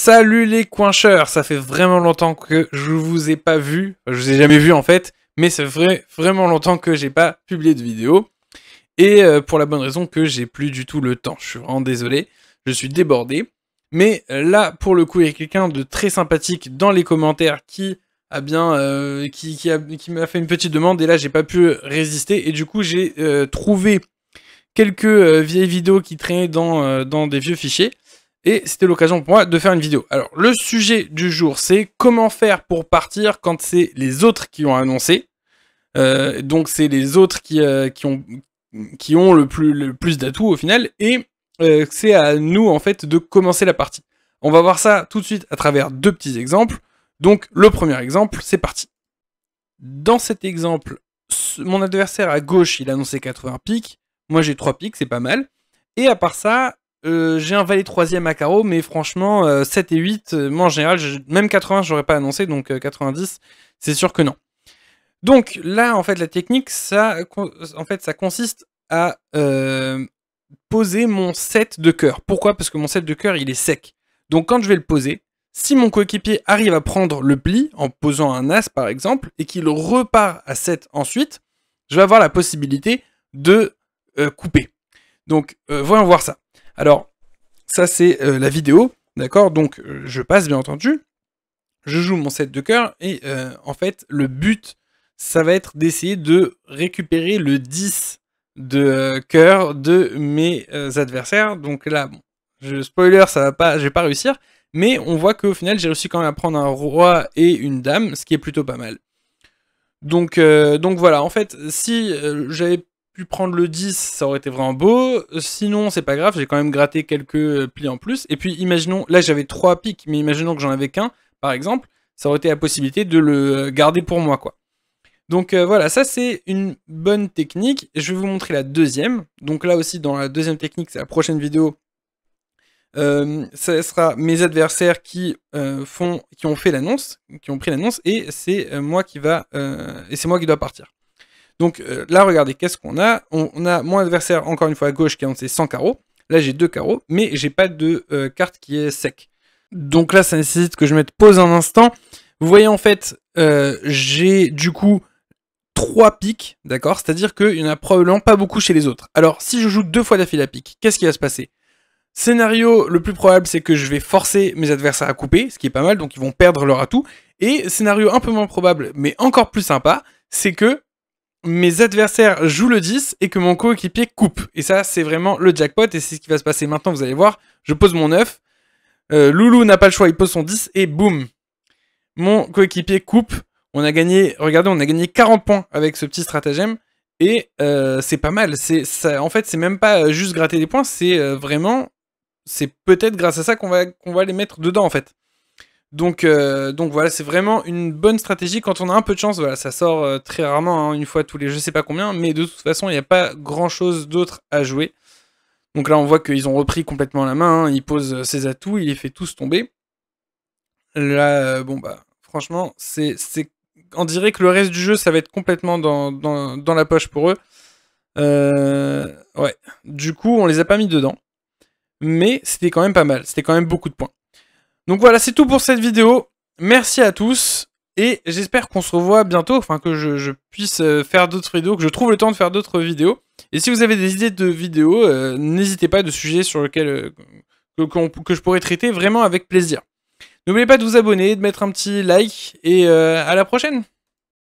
Salut les coincheurs, ça fait vraiment longtemps que je vous ai pas vu, je vous ai jamais vu en fait, mais c'est vraiment longtemps que j'ai pas publié de vidéo, et pour la bonne raison que j'ai plus du tout le temps, je suis vraiment désolé, je suis débordé, mais là pour le coup il y a quelqu'un de très sympathique dans les commentaires qui a bien, qui m'a fait une petite demande, et là j'ai pas pu résister, et du coup j'ai trouvé quelques vieilles vidéos qui traînaient dans des vieux fichiers, et c'était l'occasion pour moi de faire une vidéo. Alors, le sujet du jour, c'est comment faire pour partir quand c'est les autres qui ont annoncé. Donc, c'est les autres qui ont le plus d'atouts au final. Et c'est à nous, en fait, de commencer la partie. On va voir ça tout de suite à travers deux petits exemples. Donc, le premier exemple, c'est parti. Dans cet exemple, mon adversaire à gauche, il a annoncé 80 piques. Moi, j'ai 3 piques, c'est pas mal. Et à part ça... j'ai un valet 3ème à carreau, mais franchement, 7 et 8, moi en général, même 80, j'aurais pas annoncé, donc 90, c'est sûr que non. Donc là, en fait, la technique, ça consiste à poser mon 7 de cœur. Pourquoi? Parce que mon 7 de cœur, il est sec. Donc quand je vais le poser, si mon coéquipier arrive à prendre le pli, en posant un as par exemple, et qu'il repart à 7 ensuite, je vais avoir la possibilité de couper. Donc voyons voir ça. Alors, ça c'est la vidéo, d'accord? Donc, je passe bien entendu, je joue mon 7 de cœur, et en fait, le but, ça va être d'essayer de récupérer le 10 de cœur de mes adversaires. Donc là, bon, spoiler, ça va pas, je vais pas réussir, mais on voit qu'au final, j'ai réussi quand même à prendre un roi et une dame, ce qui est plutôt pas mal. Donc voilà, en fait, si j'avais pu prendre le 10, ça aurait été vraiment beau. Sinon, c'est pas grave, j'ai quand même gratté quelques plis en plus. Et puis, imaginons, là j'avais 3 piques, mais imaginons que j'en avais qu'un, par exemple, ça aurait été la possibilité de le garder pour moi, quoi. Donc voilà, ça c'est une bonne technique. Je vais vous montrer la deuxième. Donc là aussi, dans la deuxième technique, c'est la prochaine vidéo. Ça sera mes adversaires qui ont fait l'annonce, qui ont pris l'annonce, et c'est moi qui dois partir. Donc là, regardez, qu'est-ce qu'on a? On a mon adversaire, encore une fois à gauche, qui a annoncé 100 carreaux. Là, j'ai 2 carreaux, mais j'ai pas de carte qui est sec. Donc là, ça nécessite que je mette pause un instant. Vous voyez, en fait, j'ai du coup 3 piques, d'accord? C'est-à-dire qu'il y en a probablement pas beaucoup chez les autres. Alors, si je joue 2 fois d'affilée à pique, qu'est-ce qui va se passer? Scénario le plus probable, c'est que je vais forcer mes adversaires à couper, ce qui est pas mal, donc ils vont perdre leur atout. Et scénario un peu moins probable, mais encore plus sympa, c'est que mes adversaires jouent le 10 et que mon coéquipier coupe. Et ça, c'est vraiment le jackpot, et c'est ce qui va se passer maintenant, vous allez voir. Je pose mon 9, Loulou n'a pas le choix, il pose son 10, et boum, mon coéquipier coupe. On a gagné, regardez, on a gagné 40 points avec ce petit stratagème, et c'est pas mal. En fait, c'est même pas juste gratter des points, c'est vraiment... C'est peut-être grâce à ça qu'on va les mettre dedans, en fait. Donc voilà, c'est vraiment une bonne stratégie. Quand on a un peu de chance, voilà, ça sort très rarement, hein, une fois tous les je sais pas combien, mais de toute façon, il n'y a pas grand-chose d'autre à jouer. Donc là, on voit qu'ils ont repris complètement la main, hein, ils posent ses atouts, il les fait tous tomber. Là, bon bah, franchement, on dirait que le reste du jeu, ça va être complètement dans la poche pour eux. Ouais, du coup, on les a pas mis dedans. Mais c'était quand même pas mal, c'était quand même beaucoup de points. Donc voilà, c'est tout pour cette vidéo. Merci à tous, et j'espère qu'on se revoit bientôt, enfin que je puisse faire d'autres vidéos, que je trouve le temps de faire d'autres vidéos. Et si vous avez des idées de vidéos, n'hésitez pas, de sujets sur lesquels que je pourrais traiter vraiment avec plaisir. N'oubliez pas de vous abonner, de mettre un petit like, et à la prochaine!